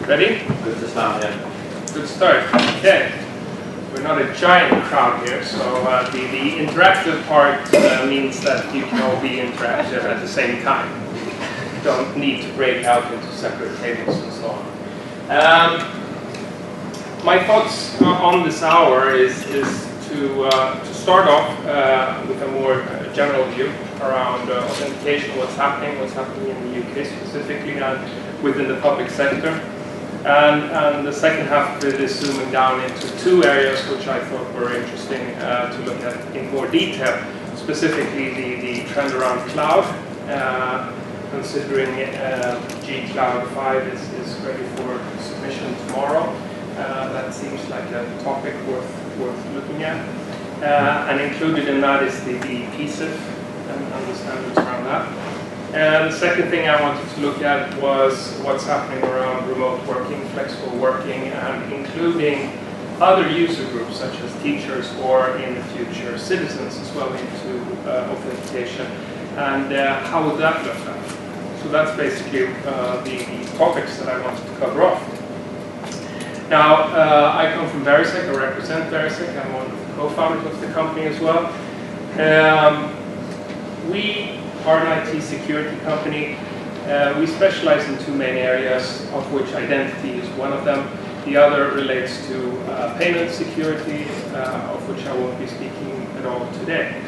Ready? Good to start, yeah. Good start. Okay. We're not a giant crowd here, so the interactive part means that you can all be interactive at the same time. You don't need to break out into separate tables and so on. My thoughts on this hour is to start off with a more general view around authentication, what's happening in the UK specifically, and within the public sector. And the second half of it is zooming down into two areas which I thought were interesting to look at in more detail, specifically the trend around cloud, considering G Cloud 5 is ready for submission tomorrow. That seems like a topic worth looking at. And included in that is the PSIF and the standards around that. And the second thing I wanted to look at was what's happening around remote working, flexible working, and including other user groups such as teachers or in the future citizens as well into authentication. And how would that look like? So that's basically the topics that I wanted to cover off. Now, I come from Verisec, I represent Verisec, I'm one of the co-founders of the company as well. We are an IT security company. We specialize in two main areas, of which identity is one of them. The other relates to payment security, of which I won't be speaking at all today.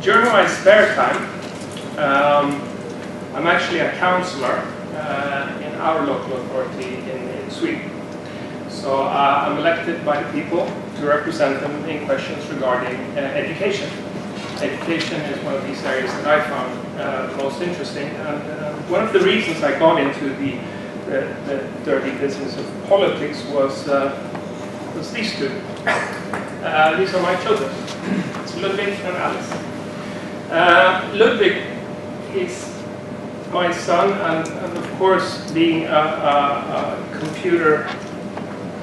During my spare time, I'm actually a counselor in our local authority in Sweden. So I'm elected by the people to represent them in questions regarding education. Education is one of these areas that I found the most interesting. And one of the reasons I got into the dirty business of politics was these two. These are my children. It's Ludwig and Alice. Ludwig is my son, and of course, being a computer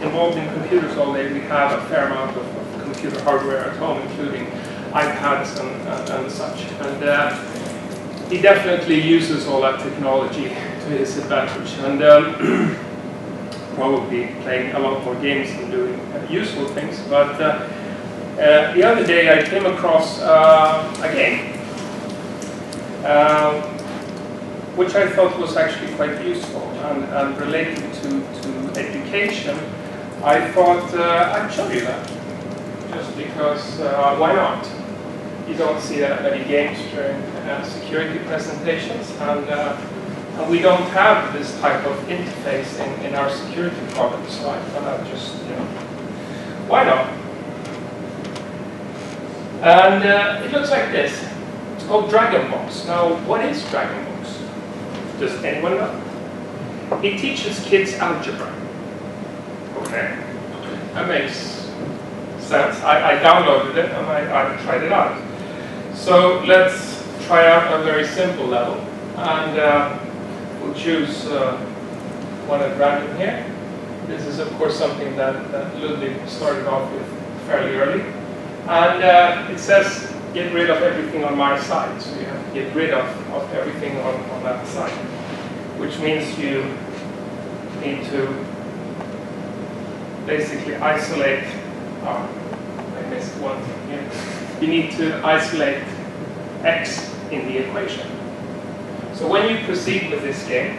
involved in computers all day, we have a fair amount of computer hardware at home, including iPads and such. And he definitely uses all that technology to his advantage, and probably playing a lot more games than doing useful things. But the other day I came across a game which I thought was actually quite useful and related to education. I thought I'd show you that, just because why not? You don't see that many games during security presentations, and we don't have this type of interface in our security products, so I thought I'd just, why not? And it looks like this. It's called Dragonbox. Now, what is Dragonbox? Does anyone know? It teaches kids algebra. Okay, that makes sense. I downloaded it and I tried it out. So let's try out a very simple level, and we'll choose one at random here. This is of course something that Ludwig started off with fairly early, and it says get rid of everything on my side, so you have to get rid of everything on that side, which means you need to basically isolate, I missed one thing here. You need to isolate x in the equation. So when you proceed with this game,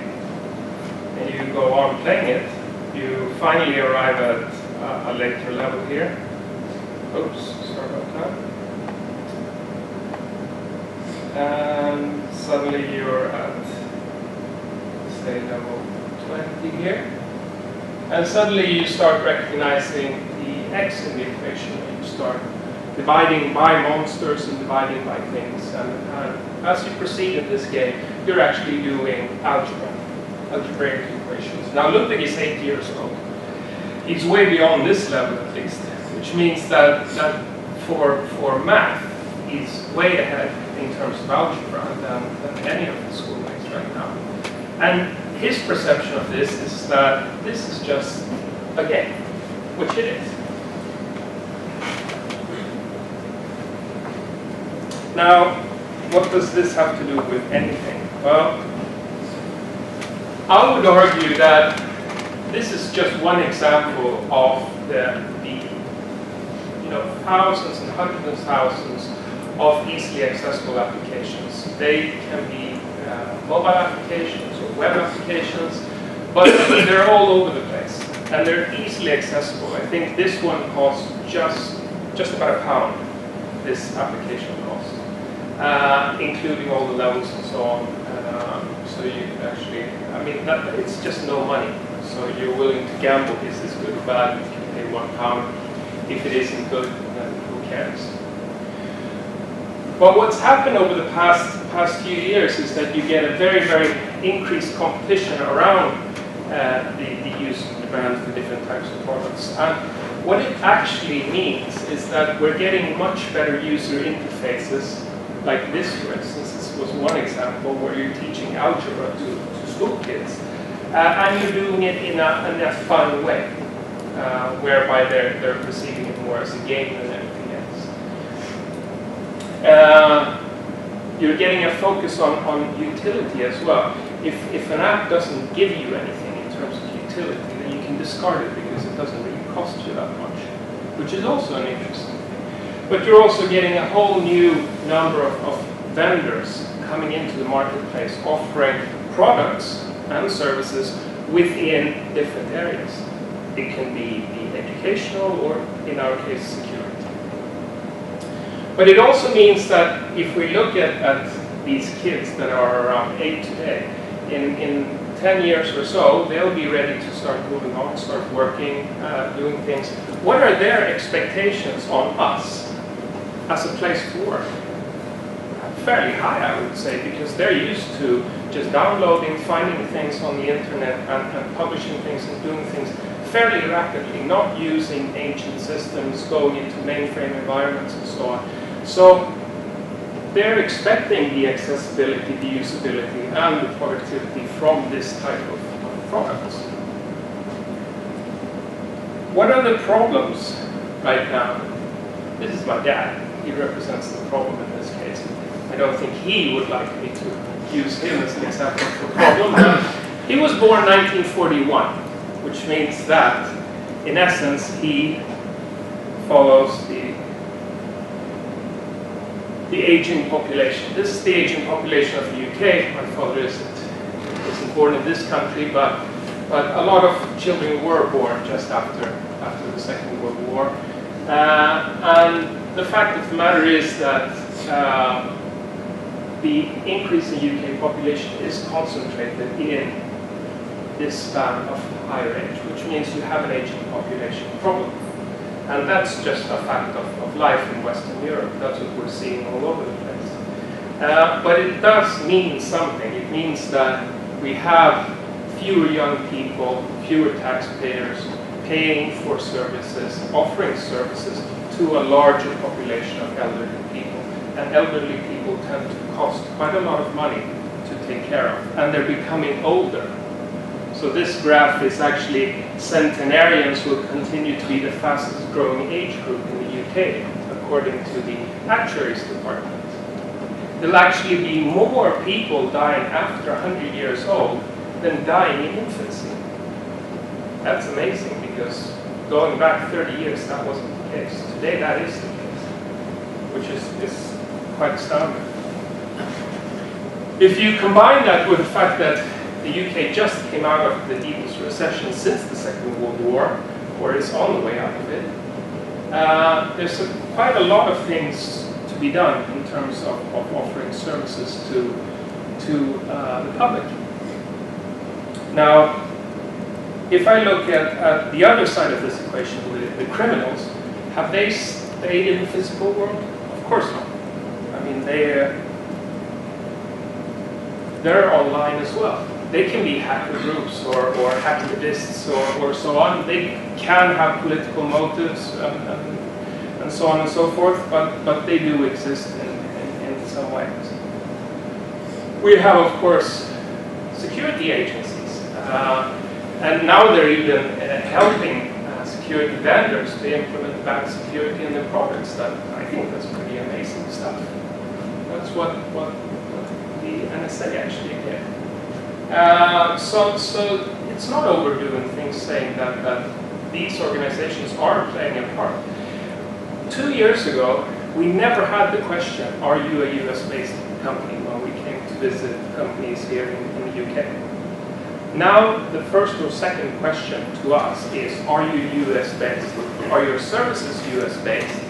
and you go on playing it, you finally arrive at a later level here. Oops, sorry about that. And suddenly you're at, say, level 20 here. And suddenly you start recognizing the x in the equation, and you start dividing by monsters and dividing by things. And as you proceed in this game, you're actually doing algebraic equations. Now Ludwig is 8 years old. He's way beyond this level at least, which means that for math, he's way ahead in terms of algebra than any of the schoolmates right now. And his perception of this is that this is just a game, which it is. Now, what does this have to do with anything? Well, I would argue that this is just one example of the thousands and hundreds of thousands of easily accessible applications. They can be mobile applications or web applications, but they're all over the place and they're easily accessible. I think this one costs just about £1. This application costs, including all the levels and so on. So you can actually, it's just no money. So you're willing to gamble, is this good or bad? You can pay £1. If it isn't good, then who cares? But what's happened over the past few years is that you get a very, very increased competition around the use of demand for different types of products. And what it actually means is that we're getting much better user interfaces, like this, for instance. This was one example where you're teaching algebra to school kids, and you're doing it in a fun way, whereby they're perceiving it more as a game than anything else. You're getting a focus on utility as well. If an app doesn't give you anything in terms of utility, then you can discard it because it doesn't really cost you that much, which is also an interesting thing. But you're also getting a whole new number of vendors coming into the marketplace offering products and services within different areas. It can be educational or, in our case, security. But it also means that if we look at these kids that are around 8 today, in 10 years or so, they'll be ready to start moving on, start working, doing things. What are their expectations on us as a place to work? Fairly high, I would say, because they're used to just downloading, finding things on the internet, and publishing things and doing things fairly rapidly, not using ancient systems, going into mainframe environments and so on. So they're expecting the accessibility, the usability, and the productivity from this type of products. What are the problems right now? This is my dad. He represents the problem in this case. I don't think he would like me to use him as an example for a problem. But he was born 1941, which means that, in essence, he follows the aging population. This is the aging population of the UK. My father isn't born in this country, but a lot of children were born just after the Second World War. And the fact of the matter is that the increase in UK population is concentrated in this span of higher age, which means you have an aging population problem. And that's just a fact of life in Western Europe. That's what we're seeing all over the place. But it does mean something. It means that we have fewer young people, fewer taxpayers paying for services, offering services to a larger population of elderly people. And elderly people tend to cost quite a lot of money to take care of. And they're becoming older. So this graph is actually centenarians will continue to be the fastest growing age group in the UK, according to the Actuaries Department. There'll actually be more people dying after 100 years old than dying in infancy. That's amazing, because going back 30 years, that wasn't the case. Today, that is the case, which is quite astounding. If you combine that with the fact that the UK just came out of the deepest recession since the Second World War, or is on the way out of it, there's quite a lot of things to be done in terms of offering services to the public. Now, if I look at the other side of this equation, the criminals, have they stayed in the physical world? Of course not. I mean, they're online as well. They can be hacker groups or hacktivists or so on. They can have political motives and so on and so forth, but they do exist in some ways. We have, of course, security agencies, and now they're even helping security vendors to implement bad security in their products. That, I think that's pretty amazing stuff. That's what the NSA actually did. So it's not overdoing things saying that these organizations are playing a part. 2 years ago, we never had the question, are you a US-based company, when we came to visit companies here in the UK. Now, the first or second question to us is, are you US-based? Are your services US-based?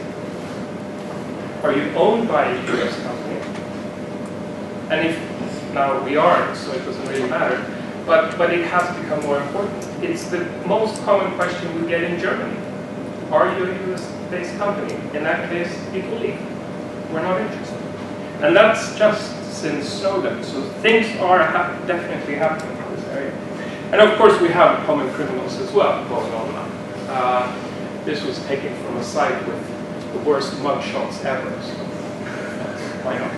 Are you owned by a US company? And if now we aren't, so it doesn't really matter, but it has become more important. It's the most common question we get in Germany. Are you a US-based company? In that case, you can leave. We're not interested. And that's just since Snowden. So things are definitely happening in this area. And of course, we have common criminals as well going on now. This was taken from a site with the worst mugshots ever. So why not?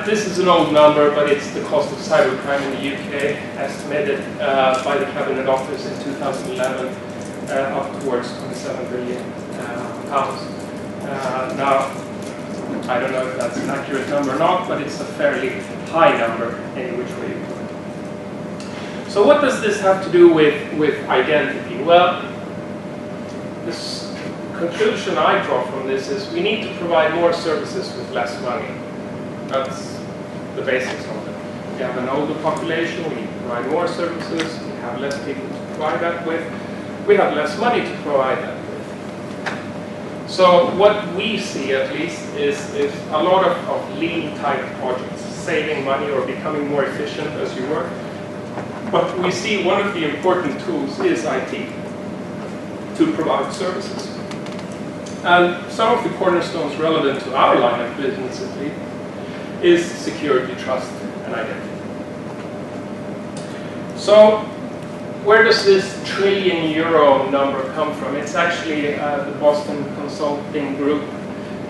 This is an old number, but it's the cost of cybercrime in the UK, estimated by the Cabinet Office in 2011, up towards 27 billion pounds. Now, I don't know if that's an accurate number or not, but it's a fairly high number any which way you put it. So what does this have to do with identity? Well, this conclusion I draw from this is we need to provide more services with less money. That's the basics of it. We have an older population, we need to provide more services, we have less people to provide that with, we have less money to provide that with. So what we see, at least, is a lot of lean type projects, saving money or becoming more efficient as you work. But we see one of the important tools is IT to provide services. And some of the cornerstones relevant to our line of business, at least, is security, trust, and identity. So where does this €1 trillion number come from? It's actually the Boston Consulting Group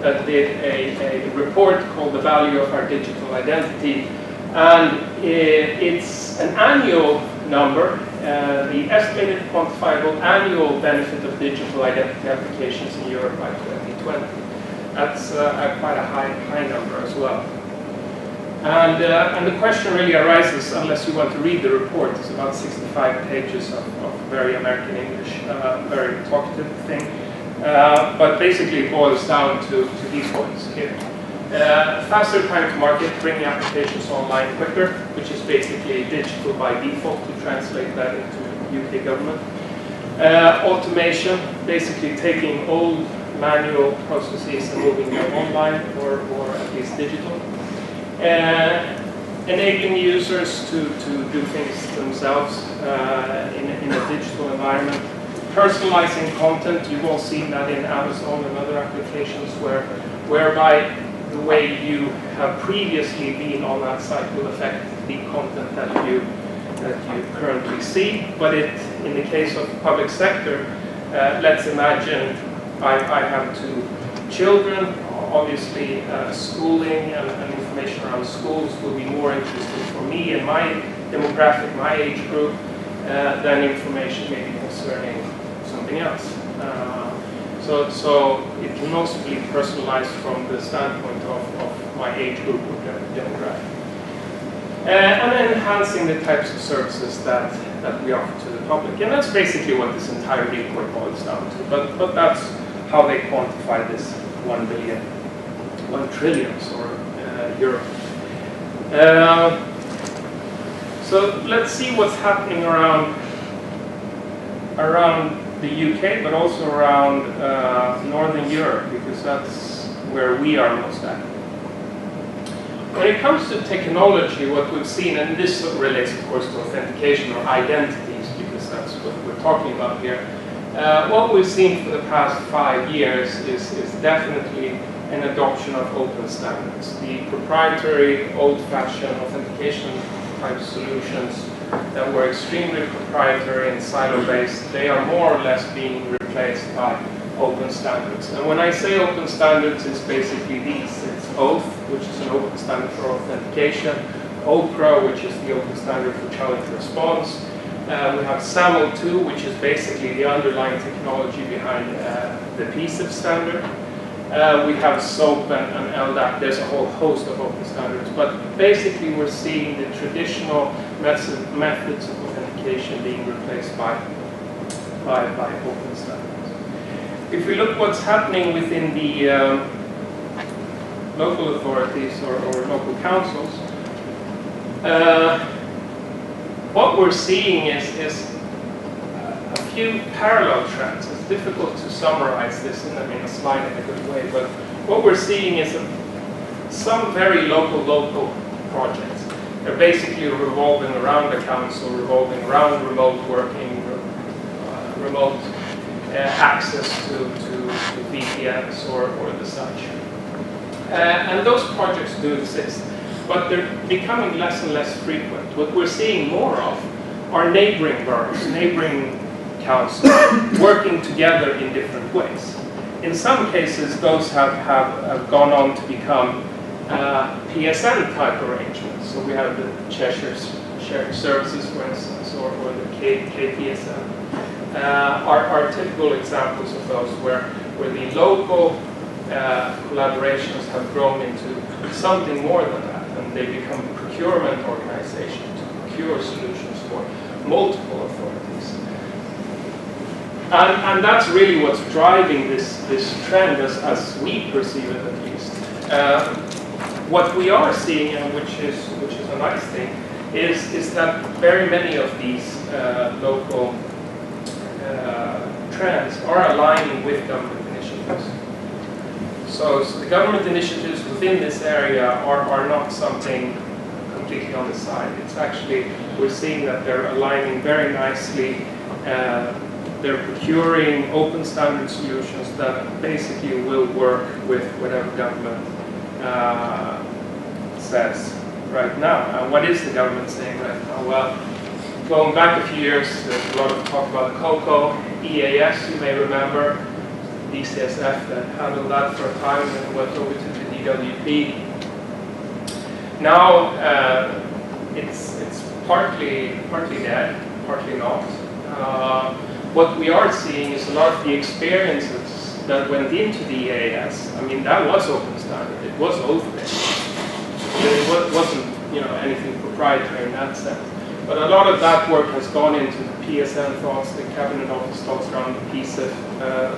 that did a report called The Value of Our Digital Identity. And it's an annual number, the estimated quantifiable annual benefit of digital identity applications in Europe by 2020. That's quite a high number as well. And the question really arises, unless you want to read the report, it's about 65 pages of very American English, very talkative thing. But basically it boils down to these points here. Faster time to market, bringing applications online quicker, which is basically digital by default, to translate that into UK government. Automation, basically taking old manual processes and moving them online or at least digital. Enabling users to do things themselves in a digital environment. Personalizing content, you've all seen that in Amazon and other applications whereby the way you have previously been on that site will affect the content that you currently see. But in the case of public sector, let's imagine I have 2 children. Obviously, schooling and information around schools will be more interesting for me and my demographic, my age group, than information maybe concerning something else. So it can also be personalized from the standpoint of my age group or demographic. And then enhancing the types of services that we offer to the public. And that's basically what this entire report boils down to. But that's how they quantify this 1 trillion euro. So let's see what's happening around the UK, but also around Northern Europe, because that's where we are most active. When it comes to technology, what we've seen, and this relates of course to authentication or identities, because that's what we're talking about here, what we've seen for the past 5 years is definitely an adoption of open standards. The proprietary, old-fashioned authentication type solutions that were extremely proprietary and silo-based, they are more or less being replaced by open standards. And when I say open standards, it's basically these. It's OAuth, which is an open standard for authentication, OPRA, which is the open standard for challenge response. We have SAML2, which is basically the underlying technology behind the PSIP standard. We have SOAP and LDAP. There's a whole host of open standards. But basically, we're seeing the traditional methods of authentication being replaced by open standards. If we look what's happening within the local authorities or local councils, what we're seeing is a few parallel trends. It's difficult to summarize this in a slide in a good way, but what we're seeing is some very local projects. They're basically revolving around the council, revolving around remote working, remote access to VPNs or the such. And those projects do exist, but they're becoming less and less frequent. What we're seeing more of are neighboring boroughs, neighboring councils, working together in different ways. In some cases, those have gone on to become PSN type arrangements. So we have the Cheshire Shared Services, for instance, or the KPSN. Are typical examples of those where the local collaborations have grown into something more than that, and they become procurement organizations to procure solutions for multiple authorities. And that's really what's driving this trend, as we perceive it at least. What we are seeing, and which is a nice thing, is that very many of these local trends are aligning with government initiatives. So the government initiatives within this area are not something completely on the side. It's actually, we're seeing that they're aligning very nicely. They're procuring open standard solutions that basically will work with whatever government says right now. And what is the government saying right now? Well, going back a few years, there's a lot of talk about COCO, EAS, you may remember, DCSF that handled that for a time and went over to the DWP. Now it's partly dead, partly not. What we are seeing is a lot of the experiences that went into the EAS. I mean, that was open standard. It was oath-based. It wasn't, anything proprietary in that sense. But a lot of that work has gone into the PSN thoughts, the Cabinet Office thoughts around the PSIF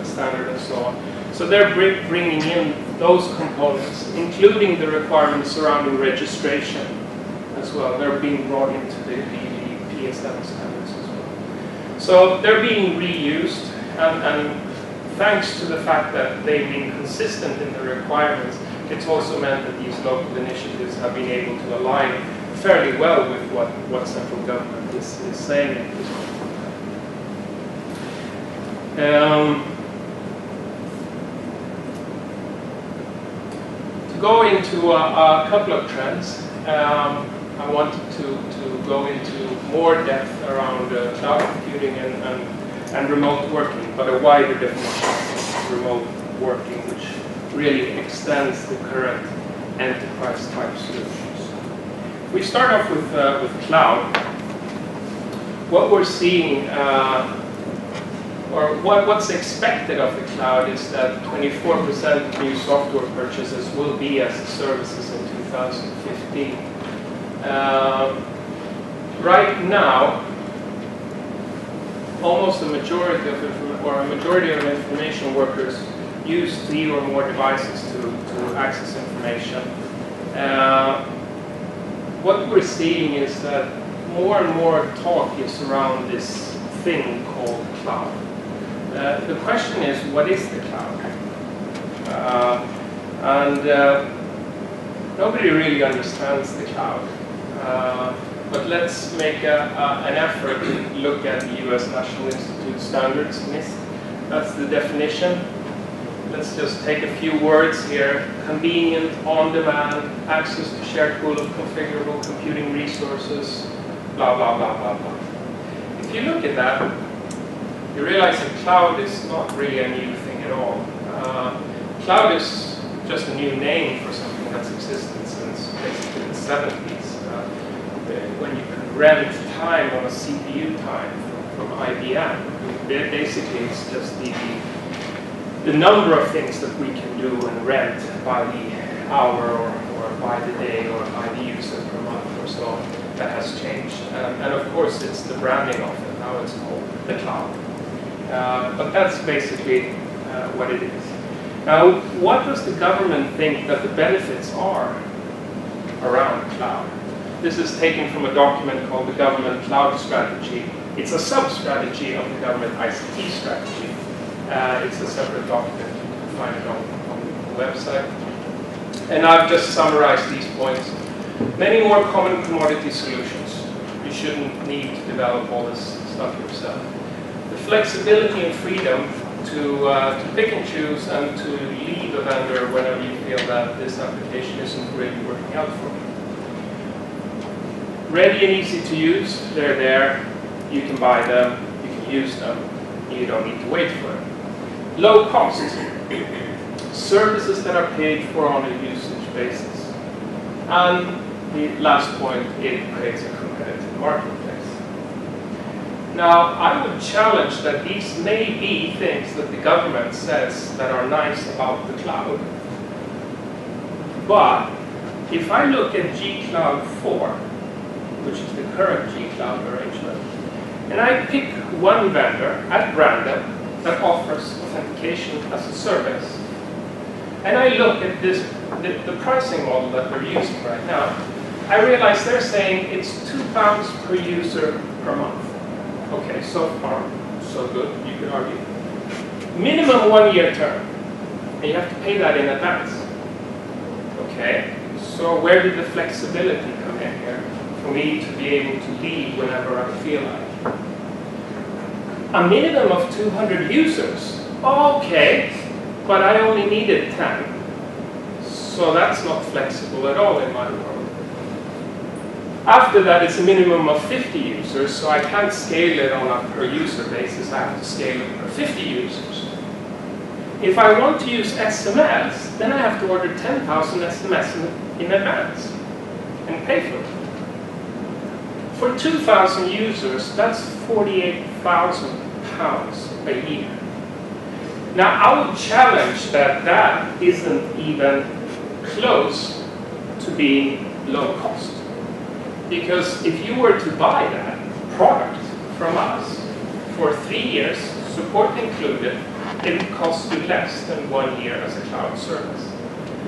standard and so on. So they're bringing in those components, including the requirements surrounding registration as well. They're being brought into the PSN standards as well. So they're being reused, and thanks to the fact that they've been consistent in the requirements, it's also meant that these local initiatives have been able to align fairly well with what central government is saying at this point. To go into a couple of trends, I wanted to go into more depth around cloud computing and remote working, but a wider definition of remote working, which really extends the current enterprise type solutions. We start off with cloud. What we're seeing, or what's expected of the cloud, is that 24% of new software purchases will be as services in 2015. Right now, almost a majority of information workers use 3 or more devices to access information. What we're seeing is that more and more talk is around this thing called cloud. The question is, what is the cloud? Nobody really understands the cloud. But let's make an effort to look at the US National Institute Standards, NIST. That's the definition. Let's just take a few words here. Convenient, on-demand, access to shared pool of configurable computing resources, blah, blah, blah, blah, blah. If you look at that, you realize that cloud is not really a new thing at all. Cloud is just a new name for something that's existed since basically the 70s. When you can rent time on a CPU time from IBM, basically it's just the the number of things that we can do and rent by the hour or by the day or by the user per month or so, that has changed. And of course, it's the branding of it. Now it's called the cloud. But that's basically what it is. Now, what does the government think that the benefits are around cloud? This is taken from a document called the Government Cloud Strategy. It's a sub-strategy of the Government ICT Strategy. It's a separate document. You can find it on the website. And I've just summarized these points. Many more common commodity solutions. You shouldn't need to develop all this stuff yourself. The flexibility and freedom to pick and choose and to leave a vendor whenever you feel that this application isn't really working out for you. Ready and easy to use, they're there. You can buy them, you can use them, you don't need to wait for it. Low cost. Services that are paid for on a usage basis. And the last point, it creates a competitive marketplace. Now, I would challenge that these may be things that the government says that are nice about the cloud. But if I look at G-Cloud 4, which is the current G-Cloud arrangement, and I pick one vendor at random that offers authentication as a service, and I look at this, the pricing model that they're using right now, I realize they're saying it's £2 per user per month. Okay, so far, so good, you could argue. Minimum 1 year term, and you have to pay that in advance. Okay, so where did the flexibility come in here for me to be able to leave whenever I feel like? A minimum of 200 users. Okay, but I only needed 10. So that's not flexible at all in my world. After that, it's a minimum of 50 users, so I can't scale it on a per user basis. I have to scale it per 50 users. If I want to use SMS, then I have to order 10,000 SMS in advance and pay for it. For 2,000 users, that's £48,000 a year. Now, I would challenge that that isn't even close to being low cost. Because if you were to buy that product from us for 3 years, support included, it would cost you less than 1 year as a cloud service.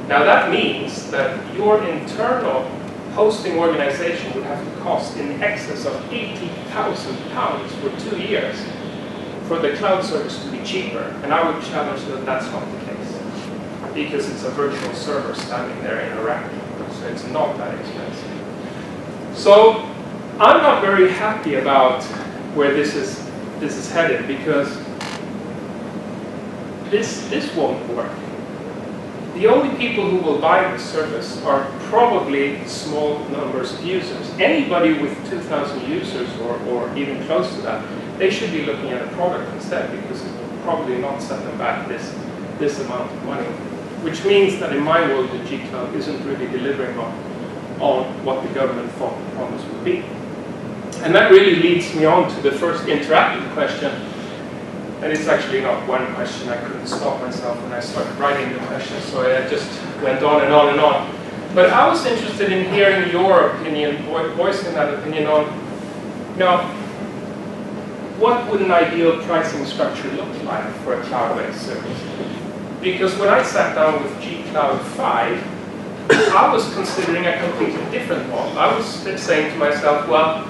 Now that means that your internal hosting organization would have to cost in excess of £80,000 for 2 years for the cloud service to be cheaper. And I would challenge that that's not the case. Because it's a virtual server standing there in a rack. So it's not that expensive. So I'm not very happy about where this is headed, because this won't work. The only people who will buy this service are probably small numbers of users. Anybody with 2,000 users or even close to that, they should be looking at a product instead, because it will probably not set them back this amount of money. Which means that in my world, the G-Cloud isn't really delivering on what the government thought the promise would be. And that really leads me on to the first interactive question. And it's actually not one question. I couldn't stop myself when I started writing the question, so I just went on and on and on. But I was interested in hearing your opinion, voicing that opinion on, what would an ideal pricing structure look like for a cloud-based service? Because when I sat down with G-Cloud 5, I was considering a completely different model. I was saying to myself, well,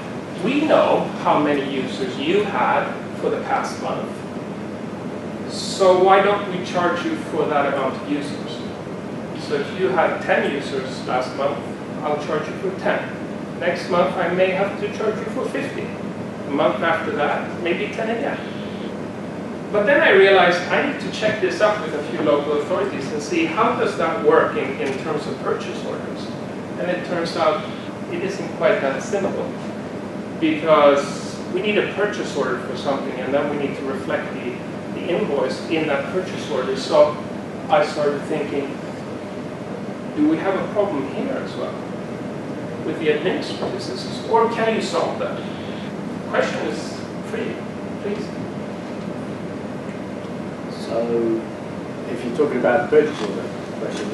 we know how many users you had for the past month. So why don't we charge you for that amount of users? So if you had 10 users last month, I'll charge you for 10. Next month, I may have to charge you for 50. A month after that, maybe 10 again. But then I realized I need to check this up with a few local authorities and see how does that work in terms of purchase orders. And it turns out it isn't quite that simple, because we need a purchase order for something, and then we need to reflect the invoice in that purchase order. So I started thinking, do we have a problem here as well with the administrative systems, or can you solve that? The question is free, please. So if you're talking about the purchase order question,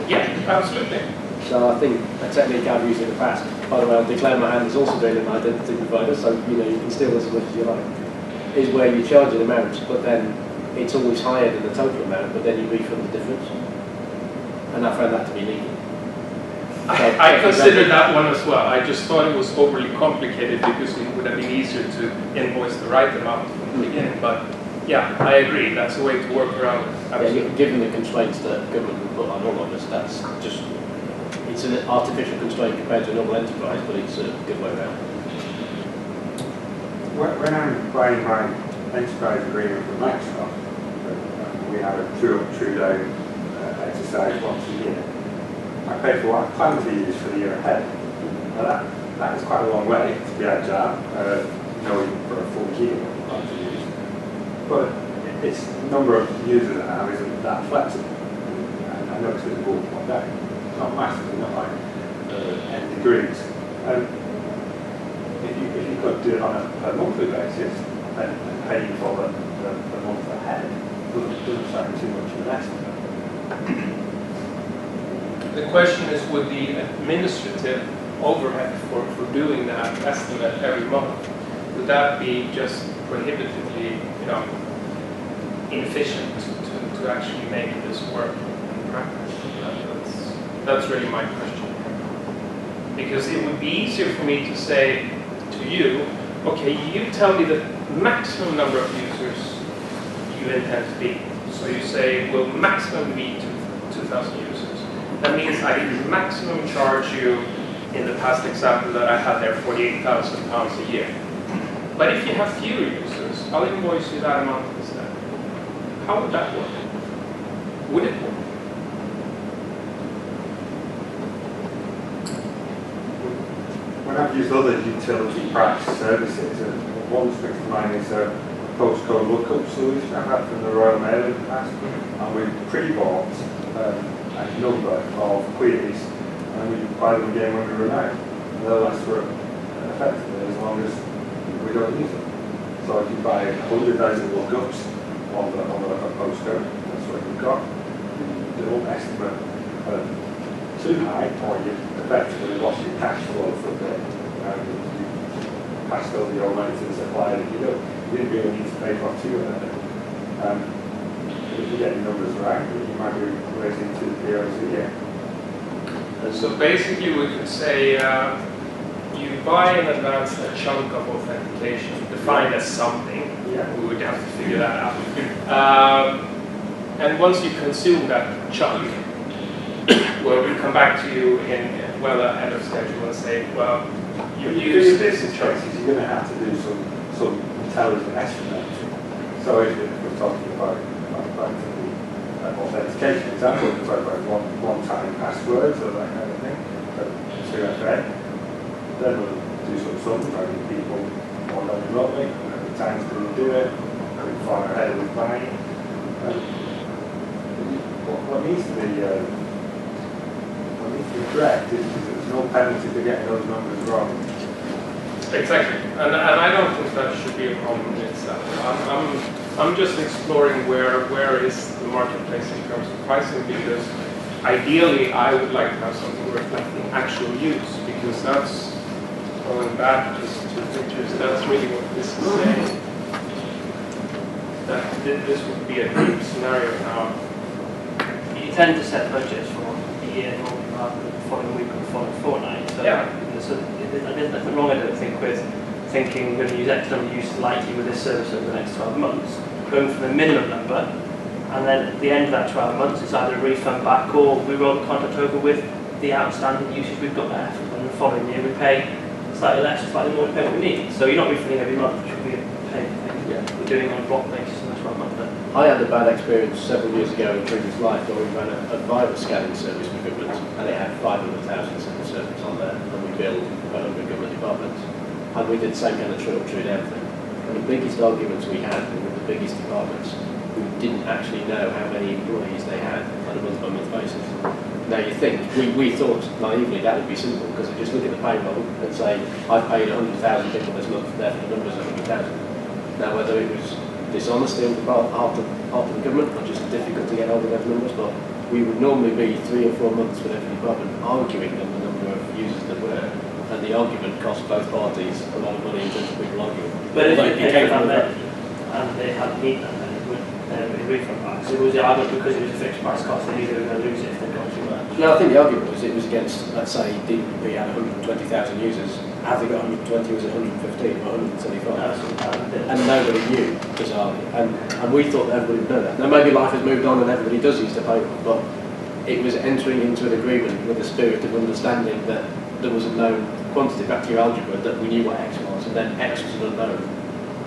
Yeah, absolutely. so I think a technique I've used in the past, by the way, I'll declare my hand is also doing an identity provider, so you know you can steal as much as you like, is where you charge an amount, but then it's always higher than the total amount, but then you refund the difference. And I found that to be legal. I considered that one as well. I just thought it was overly complicated because it would have been easier to invoice the right amount from the beginning. But yeah, I agree. That's a way to work around it. Absolutely. Yeah, given the constraints that government can put on all of us, that's just, it's an artificial constraint compared to a normal enterprise, but it's a good way around. When I'm buying my enterprise agreement with Microsoft, we have a true up, true down exercise once a year. I pay for what I plan to use for the year ahead. Now that is quite a long way to be agile, knowing for a full year what you plan to use. But its number of users I have isn't that flexible. And I noticed it's all one day. It's not massive, not like n degrees. If you could do it on a monthly basis and pay for the month ahead, it doesn't sound too much of an estimate. The question is, would the administrative overhead for doing that estimate every month, would that be just prohibitively, inefficient to actually make this work in practice? That's really my question. Because it would be easier for me to say to you, okay, you tell me the maximum number of users you intend to be. So you say, will maximum be 2,000 users. That means I can maximum charge you, in the past example that I had there, £48,000 a year. But if you have fewer users, I'll invoice you that amount instead. How would that work? Would it work? When I've used other utility price services, one that springs to mind is a postcode lookup solution I've had from the Royal Mail in the past, and we pre-bought a number of queries, and we buy them again when we run out. And they'll last for effectively as long as we don't use them. So if you buy 100,000 lookups on a postcode, that's what you've got. You don't estimate too high, or you've effectively lost your cash flow for a bit. You passed over your money to the supplier that you didn't really need to pay for two of them. If you get your numbers right, you might be raising 2 euros a year. So basically we could say you buy in advance a chunk of authentication, defined as something. Yeah. We would have to figure that out. And once you consume that chunk, well, we come back to you in well ahead of schedule and say, well, you use this choices, you're going to have to do some intelligent estimating. So if we're talking about the authentication example, we're talking about one-time passwords or that kind of thing, 2FA. Then we'll do some sums, how many people log on remotely, how many times do we do it, how far ahead are we buying. What needs to be correct is there's no penalty for getting those numbers wrong. Exactly, and I don't think that should be a problem in itself. I'm just exploring where is the marketplace in terms of pricing, because ideally I would like to have something reflecting actual use, because that's going back just 2 pictures. That's really what this is saying. That this would be a dream scenario now. You tend to set budgets for a year rather than the following week or the following fortnight. So, yeah. So there's nothing wrong, I don't think, with thinking we're going to use X number of users likely with this service over the next 12 months, going for the minimum number, and then at the end of that 12 months it's either a refund back or we roll the contract over with the outstanding usage we've got left, and the following year we pay slightly less or slightly more to pay what we need. So you're not refunding every month, which would be a pain thing. Yeah. We're doing it on a block basis in the 12 month. I had a bad experience several years ago in previous life where we ran a virus scanning service for government, and it had 500,000 civil servants on there, and we billed 100 government departments. And we did the same kind of true up, true down thing. And the biggest arguments we had were with the biggest departments who didn't actually know how many employees they had on a month-by-month basis. Now you think, we thought naively that would be simple, because I just look at the payroll and say, I've paid 100,000 people this month, therefore the number's 100,000. Now whether it was dishonesty on the part of the government, not just difficult to get hold of those numbers, but we would normally be 3 or 4 months with every department arguing on the number of users that were, and the argument cost both parties a lot of money in terms of people arguing. But if Like, you paid for that and they hadn't need that, then it would be refund back. So it was the argument because it was a fixed price cost, they knew they were going to lose it if they got too much. No, I think the argument was it was against, let's say, DPP had 120,000 users. Have they got 120 or was it 115 or 175? And nobody knew, bizarrely. And we thought that everybody would know that. Now maybe life has moved on and everybody does use the paper, but it was entering into an agreement with the spirit of understanding that there was a known quantity back to your algebra, that we knew what x was, and then x was an unknown.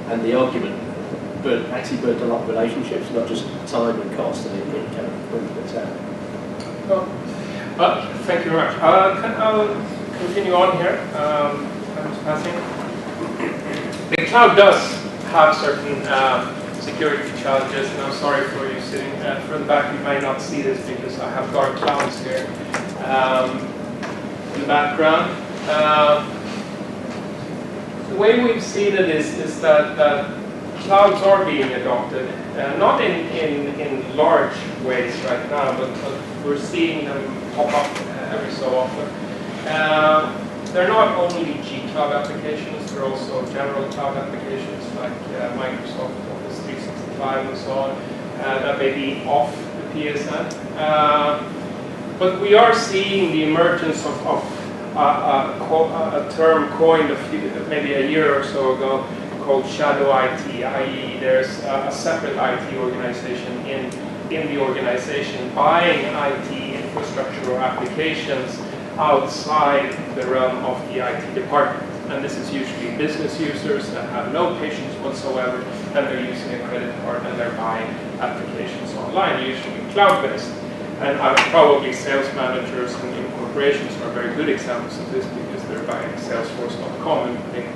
And the argument actually burnt a lot of relationships, not just time and cost, and it kind of put it out. Well, thank you very much. I'll continue on here. Time's passing. The cloud does have certain security challenges, and I'm sorry for you sitting further back. You might not see this because I have dark clouds here in the background. The way we've seen it is that clouds are being adopted, not in large ways right now, but we're seeing them pop up every so often. They're not only G-Cloud applications, they're also general cloud applications like Microsoft Office 365 and so on, that may be off the PSN. But we are seeing the emergence of a term coined maybe a year or so ago called shadow IT, i.e. there's a separate IT organization in the organization buying IT infrastructure or applications outside the realm of the IT department. And this is usually business users that have no patience whatsoever, and they're using a credit card and they're buying applications online, usually cloud-based. And probably sales managers and corporations are very good examples of this because they're buying Salesforce.com and putting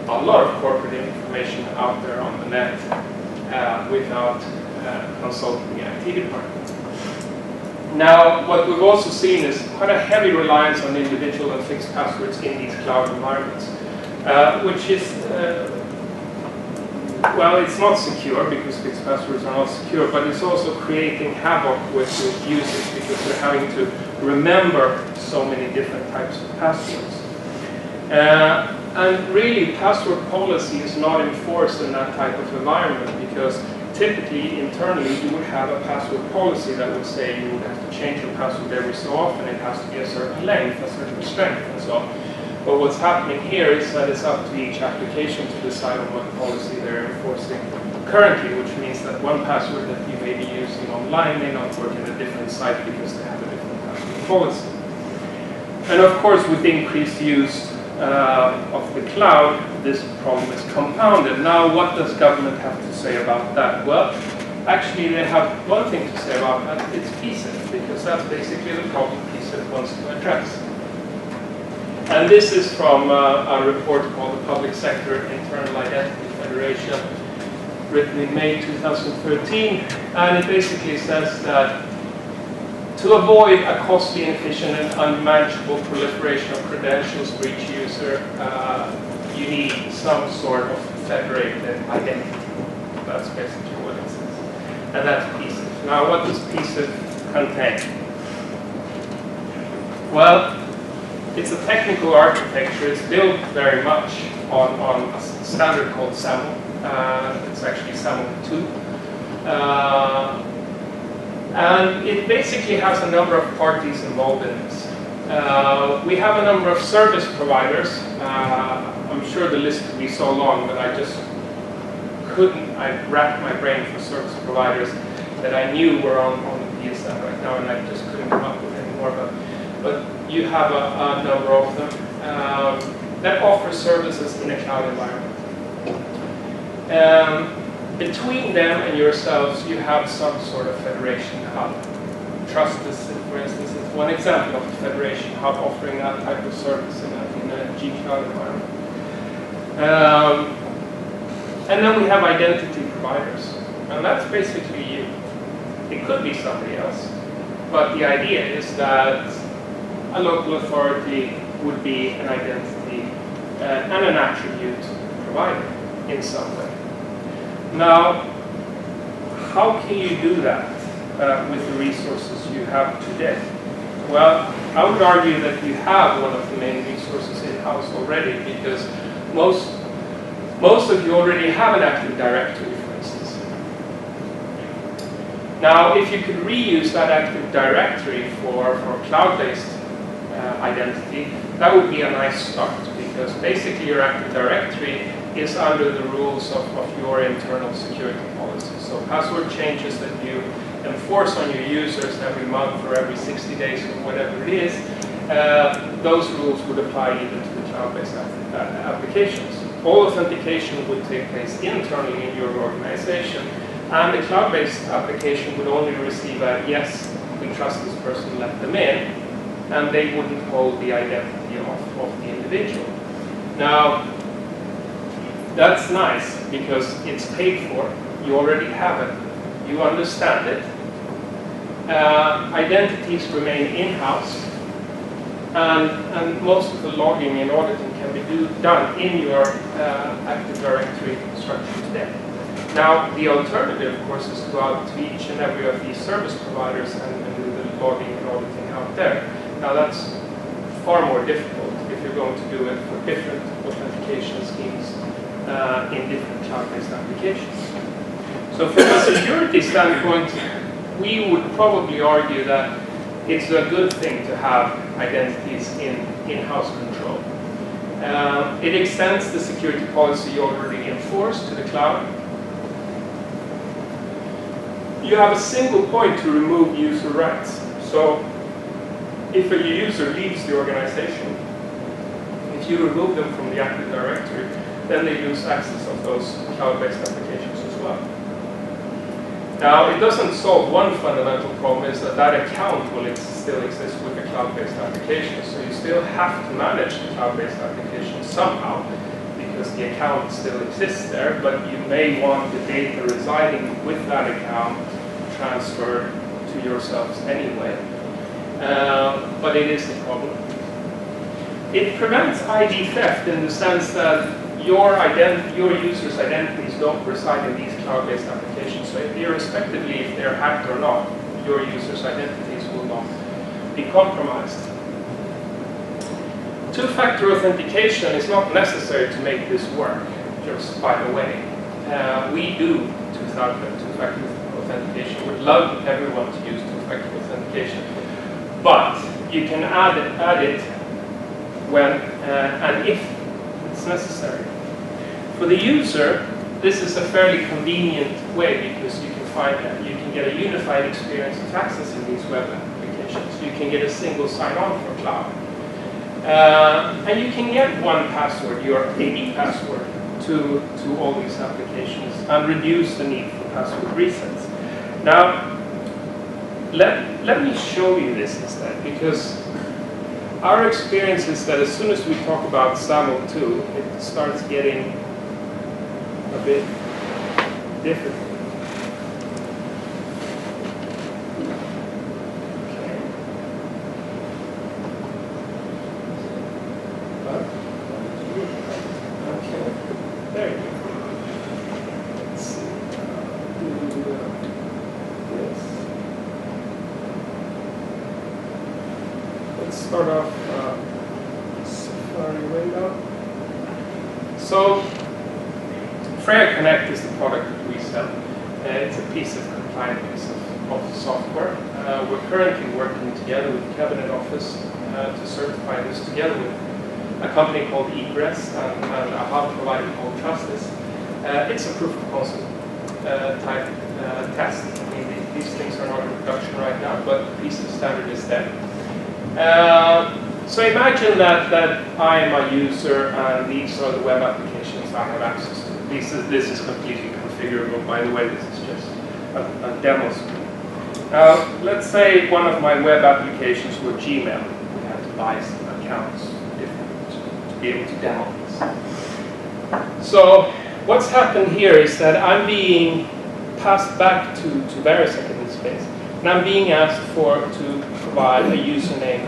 a lot of corporate information out there on the net without consulting the IT department. Now, what we've also seen is quite a heavy reliance on individual and fixed passwords in these cloud environments, which is, well, it's not secure because fixed passwords are not secure, but it's also creating havoc with users because they're having to remember so many different types of passwords. And really, password policy is not enforced in that type of environment because typically, internally, you would have a password policy that would say you would have to change your password every so often. It has to be a certain length, a certain strength, and so on. But what's happening here is that it's up to each application to decide on what policy they're enforcing currently, which means that one password that you may be using online may not work in a different site because they have a different password policy. And of course, with increased use of the cloud, this problem is compounded. Now, what does government have to say about that? Well, actually, they have one thing to say about that. It's PSIF, because that's basically the problem PSIF wants to address. And this is from a report called the Public Sector Internal Identity Federation, written in May 2013. And it basically says that to avoid a costly, inefficient, and unmanageable proliferation of credentials for each user, you need some sort of federated identity. That's basically what it says. And that's PSIF. Now, what does PSIF contain? Well, it's a technical architecture. It's built very much on a standard called SAML. It's actually SAML 2. And it basically has a number of parties involved in this. We have a number of service providers. I'm sure the list could be so long, but I just couldn't. I racked my brain for service providers that I knew were on the PSN right now, and I just couldn't come up with any more. But you have a number of them that offer services in a cloud environment. Between them and yourselves, you have some sort of federation hub. Trustless, for instance, is one example of a federation hub offering that type of service in a G-Cloud environment. And then we have identity providers. And that's basically you. It could be somebody else. But the idea is that a local authority would be an identity and an attribute provider in some way. Now, how can you do that with the resources you have today? Well, I would argue that you have one of the main resources in-house already, because most of you already have an Active Directory, for instance. Now, if you could reuse that Active Directory for cloud-based identity, that would be a nice start, because basically your Active Directory is under the rules of your internal security policy. So password changes that you enforce on your users every month or every 60 days or whatever it is, those rules would apply even to the cloud-based applications. All authentication would take place internally in your organization, and the cloud-based application would only receive a yes, we trust this person, let them in, and they wouldn't hold the identity of the individual. Now, that's nice because it's paid for, you already have it, you understand it. Identities remain in-house, and most of the logging and auditing can be done in your Active Directory structure today. Now, the alternative, of course, is to go out to each and every of these service providers and do the logging and auditing out there. Now, that's far more difficult if you're going to do it for different authentication schemes in different cloud-based applications. So from a security standpoint, we would probably argue that it's a good thing to have identities in-house control. It extends the security policy you already enforced to the cloud. You have a single point to remove user rights. So if a user leaves the organization, if you remove them from the Active Directory, then they lose access of those cloud-based applications as well. Now, it doesn't solve one fundamental problem, is that account will still exist with the cloud-based application. So you still have to manage the cloud-based application somehow, because the account still exists there, but you may want the data residing with that account transferred to yourselves anyway. But it is a problem. It prevents ID theft in the sense that your users' identities don't reside in these cloud-based applications. So irrespectively if they're hacked or not, your users' identities will not be compromised. Two-factor authentication is not necessary to make this work, just by the way. We do two-factor authentication. We'd love everyone to use two-factor authentication. But you can add it when and if it's necessary. For the user, this is a fairly convenient way, because you can get a unified experience of accessing these web applications. You can get a single sign-on for cloud. And you can get one password, your AD password, to all these applications and reduce the need for password resets. Now, let me show you this instead, because our experience is that as soon as we talk about SAML 2, it starts getting a bit difficult. Start off Safari window. So Freya Connect is the product that we sell. It's a piece of compliant piece of software. We're currently working together with Cabinet Office to certify this together with a company called Egress and a hub provider called Trustis. It's a proof of concept type test. I mean, these things are not in production right now, but the piece of standard is there. So imagine that I am a user and these are the web applications I have access to. This is completely configurable, by the way. This is just a demo screen. Now, let's say one of my web applications were Gmail. We had to buy some accounts to be able to demo this. So what's happened here is that I'm being passed back to Verisec in this case. And I'm being asked to provide a username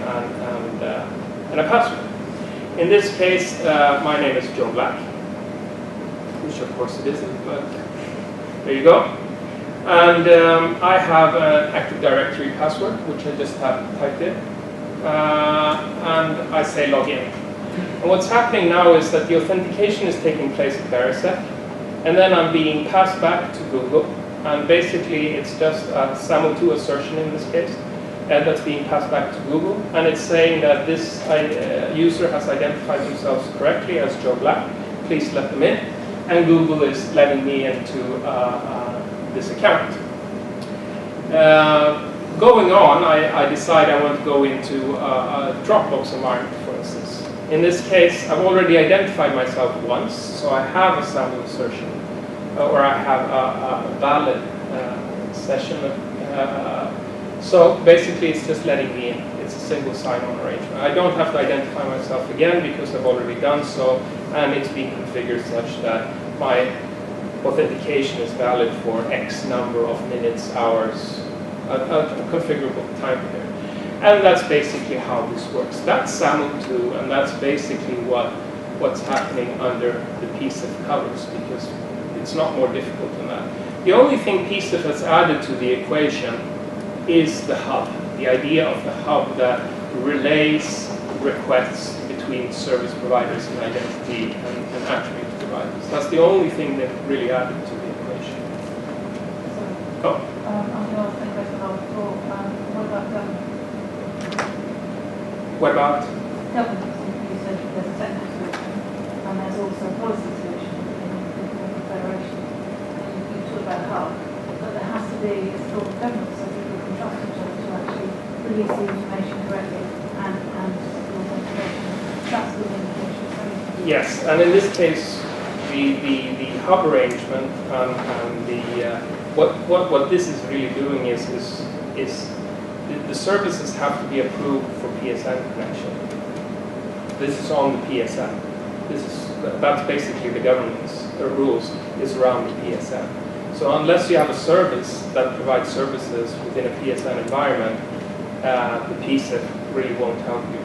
and a password. In this case, my name is Joe Black, which of course it isn't, but there you go. And I have an Active Directory password, which I just have typed in. And I say login. And what's happening now is that the authentication is taking place at Verisec, and then I'm being passed back to Google. And basically, it's just a SAML2 assertion in this case, and that's being passed back to Google. And it's saying that this user has identified themselves correctly as Joe Black. Please let them in. And Google is letting me into this account. Going on, I decide I want to go into a Dropbox environment, for instance. In this case, I've already identified myself once, so I have a SAML assertion, or I have a valid session. So basically, it's just letting me in. It's a single sign-on arrangement. I don't have to identify myself again because I've already done so, and it's being configured such that my authentication is valid for X number of minutes, hours, a configurable time period. And that's basically how this works. That's SAML2, and that's basically what's happening under the PSIF covers, because it's not more difficult than that. The only thing PSIF has added to the equation is the hub, the idea of the hub that relays requests between service providers and identity and attribute providers. That's the only thing that really added to the equation. So, I'm going to ask a question about what about governance? What about? Governance, you said there's a technical solution, and there's also a policy solution in the federation. And you talked about a hub, but there has to be a sort of governance so people can trust each other to actually release the information correctly and the authentication. That's the indication. Yes, and in this case, the hub arrangement and the what this is really doing is the services have to be approved for PSN connection. This is on the PSN. That's basically the governance rules is around the PSN. So unless you have a service that provides services within a PSN environment, the PSIF really won't help you.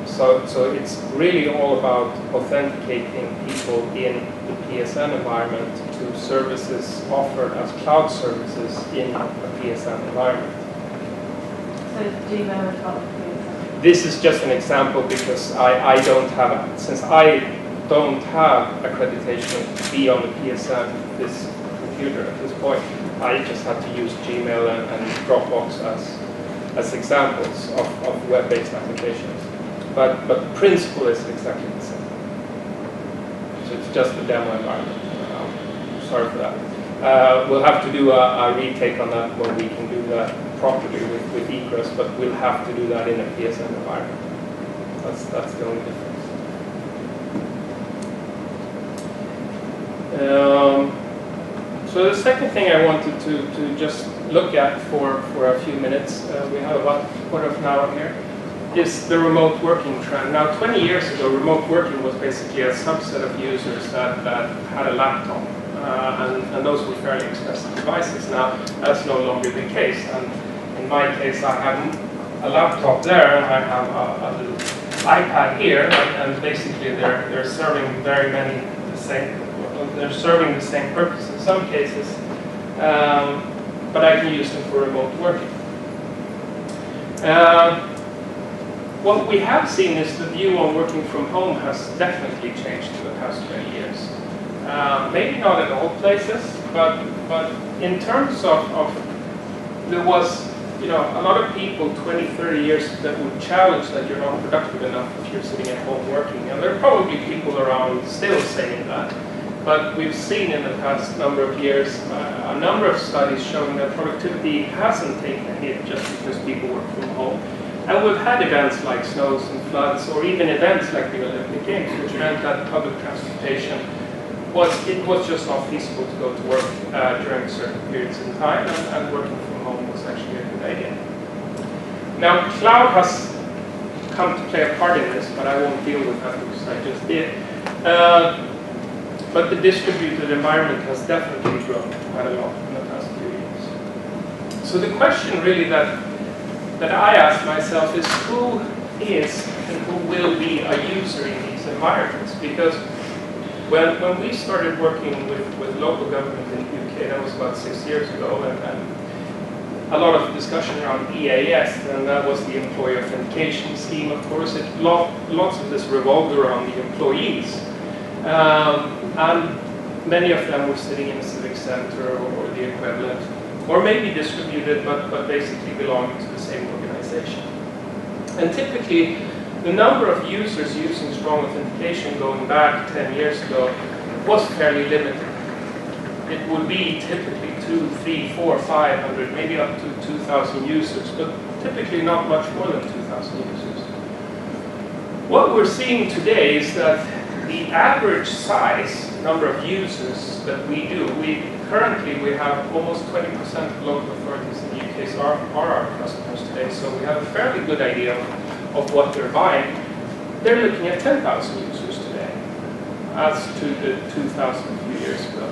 So it's really all about authenticating people in the PSN environment to services offered as cloud services in a PSN environment. So Gmail is part of PSN? This is just an example because I don't have, since I don't have accreditation to be on the PSN this computer at this point, I just have to use Gmail and Dropbox as examples of web-based applications. But the principle is exactly the same. So it's just a demo environment. Sorry for that. We'll have to do a retake on that when we can do that properly with egress, but we'll have to do that in a PSN environment. That's the only difference. So the second thing I wanted to just look at for a few minutes, we have about a quarter of an hour here, is the remote working trend. Now 20 years ago, remote working was basically a subset of users that had a laptop, and those were fairly expensive devices. Now that's no longer the case, and in my case I have a laptop there and I have a little iPad here, and basically they're serving very many the same. They're serving the same purpose in some cases, but I can use them for remote working. What we have seen is the view on working from home has definitely changed in the past 20 years. Maybe not in all places, but in terms of there was, a lot of people 20, 30 years that would challenge that you're not productive enough if you're sitting at home working. And there are probably people around still saying that. But we've seen in the past number of years a number of studies showing that productivity hasn't taken a hit just because people work from home. And we've had events like snows and floods, or even events like the Olympic Games, which meant that public transportation was just not feasible to go to work during certain periods in time, and working from home was actually a good idea. Now, cloud has come to play a part in this, but I won't deal with that because I just did. But the distributed environment has definitely grown quite a lot in the past few years. So the question really that I ask myself is who is and who will be a user in these environments? Because When we started working with local government in the UK, that was about 6 years ago, and a lot of discussion around EAS, and that was the employee authentication scheme, of course. Lots of this revolved around the employees. And many of them were sitting in a civic center or the equivalent, or maybe distributed, but basically belonging to the same organization. And typically, the number of users using strong authentication going back 10 years ago was fairly limited. It would be typically 2, 3, 4, 500, maybe up to 2,000 users, but typically not much more than 2,000 users. What we're seeing today is that the average size number of users that we do, currently we have almost 20% of local authorities in the UK are our customers today, so we have a fairly good idea of what they're buying. They're looking at 10,000 users today, as to the 2,000 a few years ago.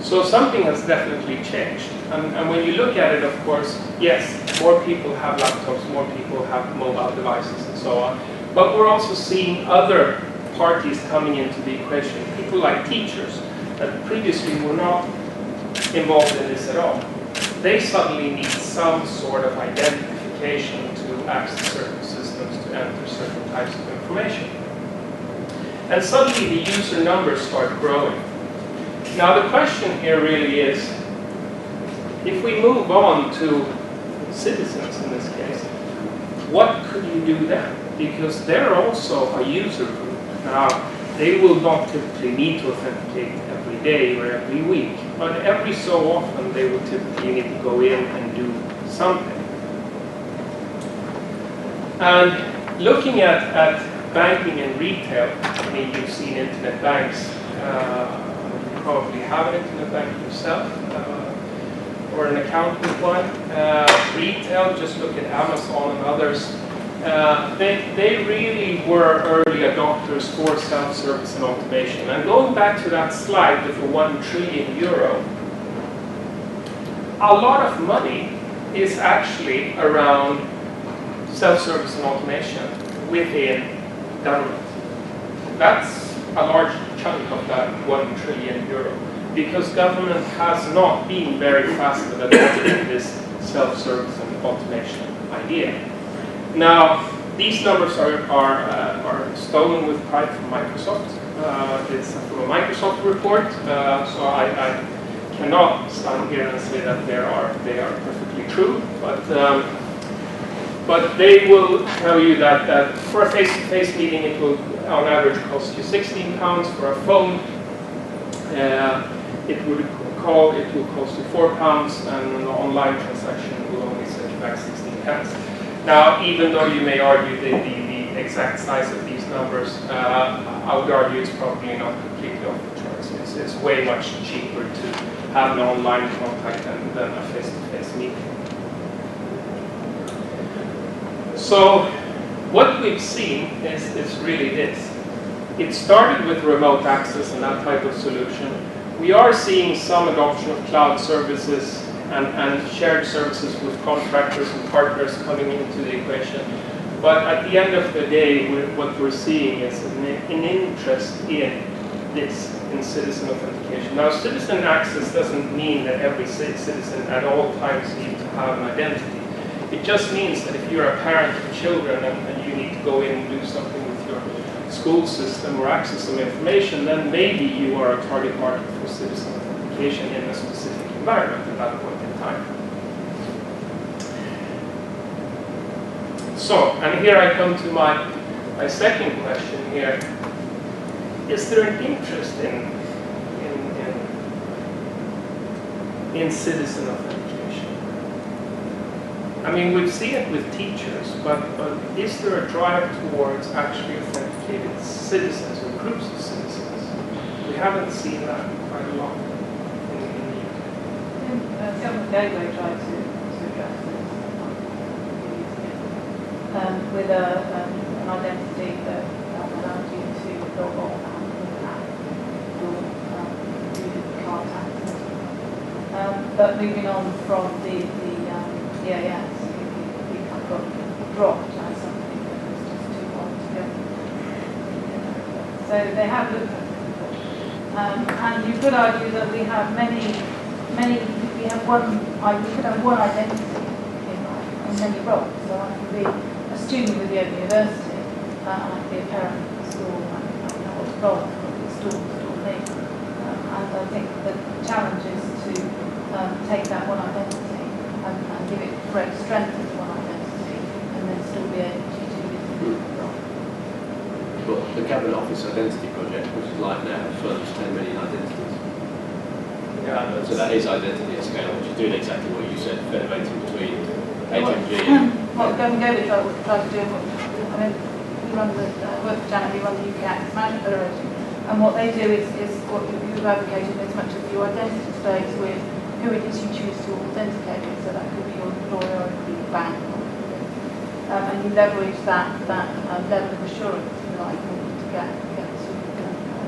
So something has definitely changed. And when you look at it, of course, yes, more people have laptops, more people have mobile devices and so on. But we're also seeing other parties coming into the equation. People like teachers that previously were not involved in this at all. They suddenly need some sort of identification to access certain systems, to enter certain types of information. And suddenly the user numbers start growing. Now the question here really is, if we move on to citizens in this case, what could you do then? Because they're also a user group. Now, they will not typically need to authenticate every day or every week, but every so often they will typically need to go in and do something. And looking at banking and retail, I mean, you've seen internet banks. You probably have an internet bank yourself, or an account with one. Retail, just look at Amazon and others. They really were early adopters for self-service and automation. And going back to that slide with the 1 trillion euro, a lot of money is actually around self-service and automation within government. That's a large chunk of that 1 trillion euro, because government has not been very fast at adopting this self-service and automation idea. Now, these numbers are stolen with pride from Microsoft. It's from a Microsoft report, so I cannot stand here and say that they are perfectly true. But they will tell you that for a face-to-face meeting, it will on average cost you £16. For a phone, it will cost you £4, and an online transaction will only set you back 16 pence. Now, even though you may argue the exact size of these numbers, I would argue it's probably not completely off the charts. It's way much cheaper to have an online contact than a face-to-face meeting. So, what we've seen is really this. It started with remote access and that type of solution. We are seeing some adoption of cloud services and shared services with contractors and partners coming into the equation. But at the end of the day, what we're seeing is an interest in this, in citizen authentication. Now, citizen access doesn't mean that every citizen at all times needs to have an identity. It just means that if you're a parent of children and you need to go in and do something with your school system or access some information, then maybe you are a target market for citizen authentication in a specific environment at that point in time. So, and here I come to my second question here. Is there an interest in citizen authentication? I mean, we've seen it with teachers, but is there a drive towards actually authenticated citizens or groups of citizens? We haven't seen that quite a lot in the UK. Government Gateway tried to address this with an identity that allowed you to log on and look at your card tax. But moving on from the EAS, you kind of got dropped as something that was just too hard to go. So they have looked at it. And you could argue that we have we could have one identity in many roles. So I can be a student with the Open University, and I can be a parent at the school, and I know what role I've got at the store name. And I think the challenge is to take that one identity and give it great strength as one identity, and then still be able to do it. But the Cabinet Office Identity Project, which is live now, firms 10 million identities. Yeah, So that is identity at scale, which is doing exactly what you said, federating between HMG and... What Go try to do, I mean, we run the, work for Janet, we run the UK Access Management Federation, and what they do is what you've advocated as much as your identity stays with who it is you choose to authenticate with, so that could be your employer or it could be your bank. And you leverage that level of assurance, if you like, in order to get sort of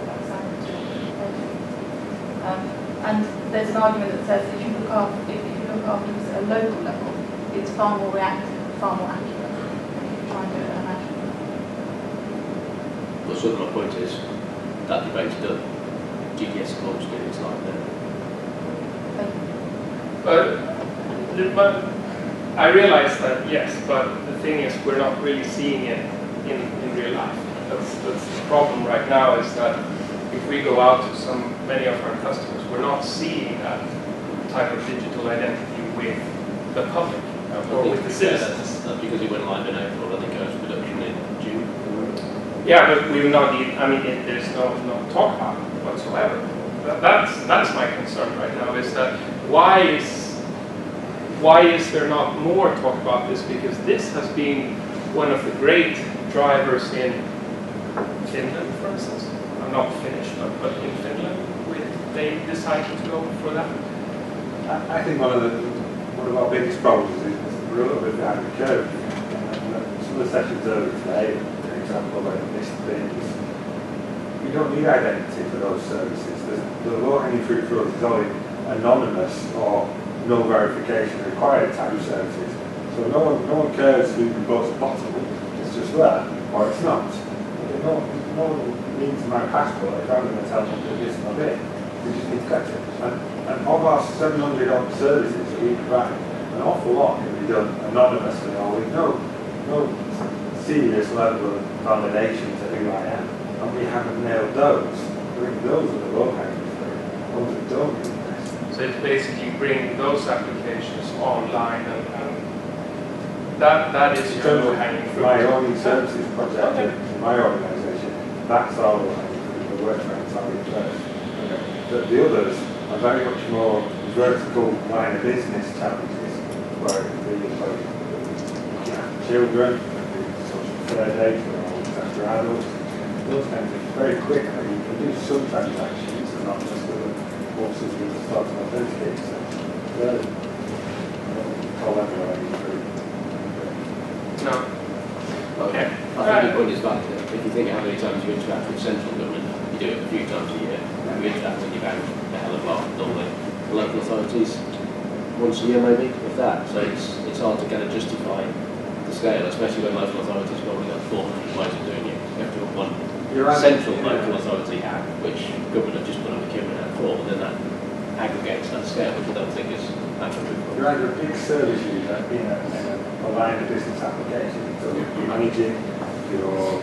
that sound to and there's an argument that says if you look after this at a local level, it's far more reactive, far more accurate than if you try and do it at a national level. But sort of my point is, that debate's done. GDS is launched in its life now. But I realize that, yes, but the thing is we're not really seeing it in real life. That's the problem right now, is that if we go out to many of our customers, we're not seeing that type of digital identity with the public or with the citizens. That's because it went live in April, I think it was production in June. Yeah, but we've not even, I mean, there's no talk about it whatsoever. That's my concern right now, is that why is there not more talk about this? Because this has been one of the great drivers in Finland, for instance. I'm not Finnish, but in Finland, they decided to go for that. I think one of our biggest problems is we're a little bit behind the curve. Some of the sessions earlier today, for example, about missed things. We don't need identity for those services. The low-hanging fruit for us is only anonymous or no verification required type services. So no one cares who bought the bottle. It's just there, or it's not. No one needs my passport if I'm going to tell them that this is not it. We just need to catch it. And of our 700 odd services that we provide, an awful lot can be done anonymously or with no serious level of validation to who I am. And we haven't nailed those. I think those are the low-hanging fruit. Ones that don't do this. So it's basically bringing those applications online, and that is your low-hanging fruit. My own services project in my organisation, that's our low-hanging fruit. The work friends are in first. The others are very much more vertical line of business challenges, where it could be like children, social care data, or after adults. Those kinds of very quickly you can do some transactions and not just the forces we start to authenticate. So call that low-hanging fruit. No. Okay. I think the point is valid. If you think how many times you interact with central government, you do it a few times a year. You interact with your bank a hell of a lot, normally. The local authorities, once a year maybe, if that. So it's hard to kind of justify the scale, especially when local authorities have probably got 400 ways of doing it. You have to have one central local authority app, which government have just put on the procurement app for, and then that aggregates that scale, which I don't think is actually good. You're either a big service user in a line of business application, so you're managing your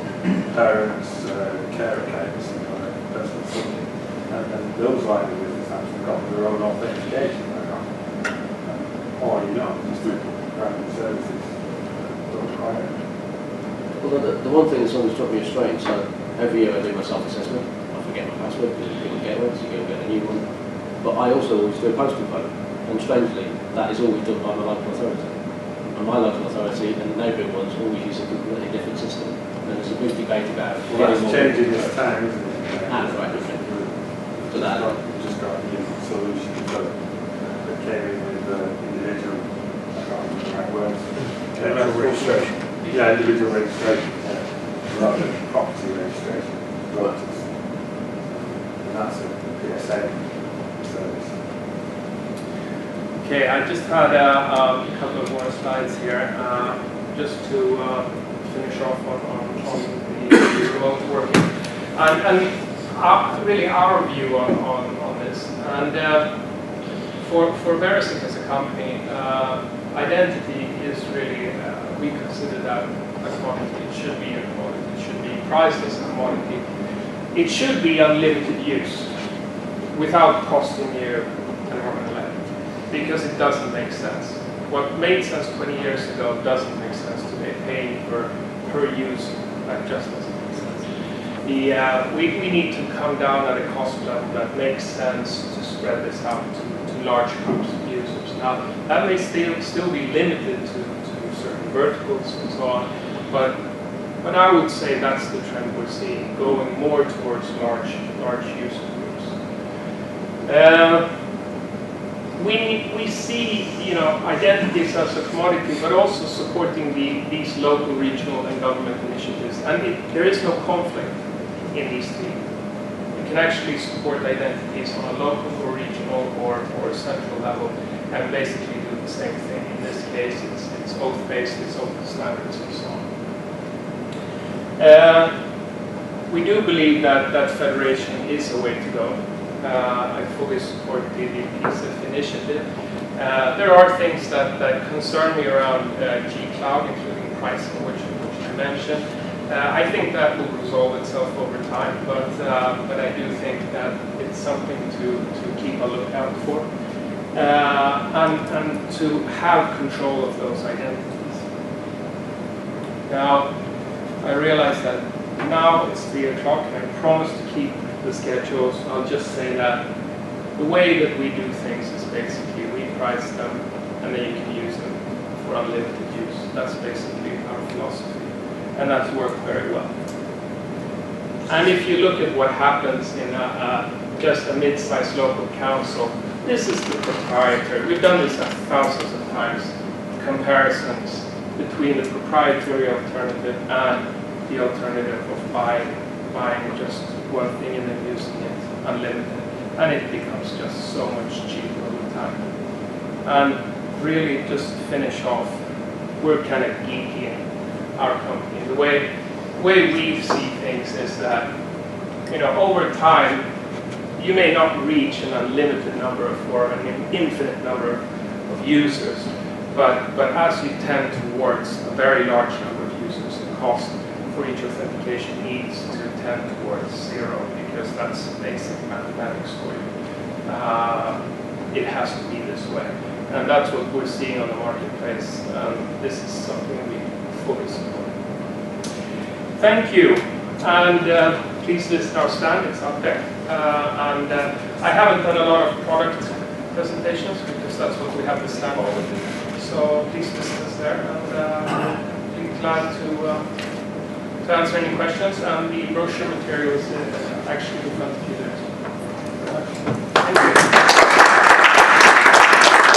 parents' care accounts and personal funding, and those lines of business apps have got their own authentication going on. Or you know, just random services don't require it. Well, the one thing that's always struck me as strange, so every year I do my self-assessment, I forget my password because you couldn't get one, so you go get a new one. But I also always do a postal vote, and strangely, that is always done by my local authority. And my local authority and the neighbouring ones always use a completely different system. And there's a big debate about... Well, that's changing this time, isn't it? Right, okay. So that... We just got a new solution that came in with individual, I can't remember the right words. Registration. Yeah, individual registration, yeah. Rather than property registration. Voters. And that's a PSA service. Okay, I just had a couple of more slides here, just to finish off on the remote working. And really our view on this. And for Verisig as a company, identity is really, we consider that a commodity. It should be a commodity. It should be priced as a commodity. It should be unlimited use without costing you an arm and a leg, because it doesn't make sense. What made sense 20 years ago doesn't make sense today. Paying per use, that just doesn't make sense. We need to come down at a cost level that makes sense to spread this out to large groups of users. Now, that may still be limited to certain verticals and so on, but I would say that's the trend we're seeing, going more towards large user groups. We see, identities as a commodity, but also supporting these local, regional, and government initiatives. And there is no conflict in these three. You can actually support identities on a local or regional or central level, and basically do the same thing. In this case, it's oath-based, it's open standards, and so on. We do believe that federation is a way to go. I fully support the PSIF initiative. There are things that concern me around G-Cloud, including pricing, which I mentioned. I think that will resolve itself over time, but I do think that it's something to keep a lookout for, and to have control of those identities. Now, I realize that now it's 3 o'clock, and I promise to keep the schedule, so I'll just say that the way that we do things is basically we price them, and then you can use them for unlimited use. That's basically our philosophy, and that's worked very well. And if you look at what happens in just a mid-sized local council, this is the proprietary. We've done this thousands of times, comparisons between the proprietary alternative and the alternative of buying just one thing and then using it unlimited, and it becomes just so much cheaper over time. And really, just to finish off, we're kind of geeky in our company. The way we see things is that, over time, you may not reach an unlimited number or an infinite number of users, but as you tend towards a very large number of users, the cost for each authentication needs to tend towards 0, because that's basic mathematics for you. It has to be this way. And that's what we're seeing on the marketplace. This is something we fully support. Thank you. And please list our stand, it's up there. And I haven't done a lot of product presentations, because that's what we have the stand for. So please list us there, and we'll be glad to answer any questions, and the brochure material is actually in front of you there.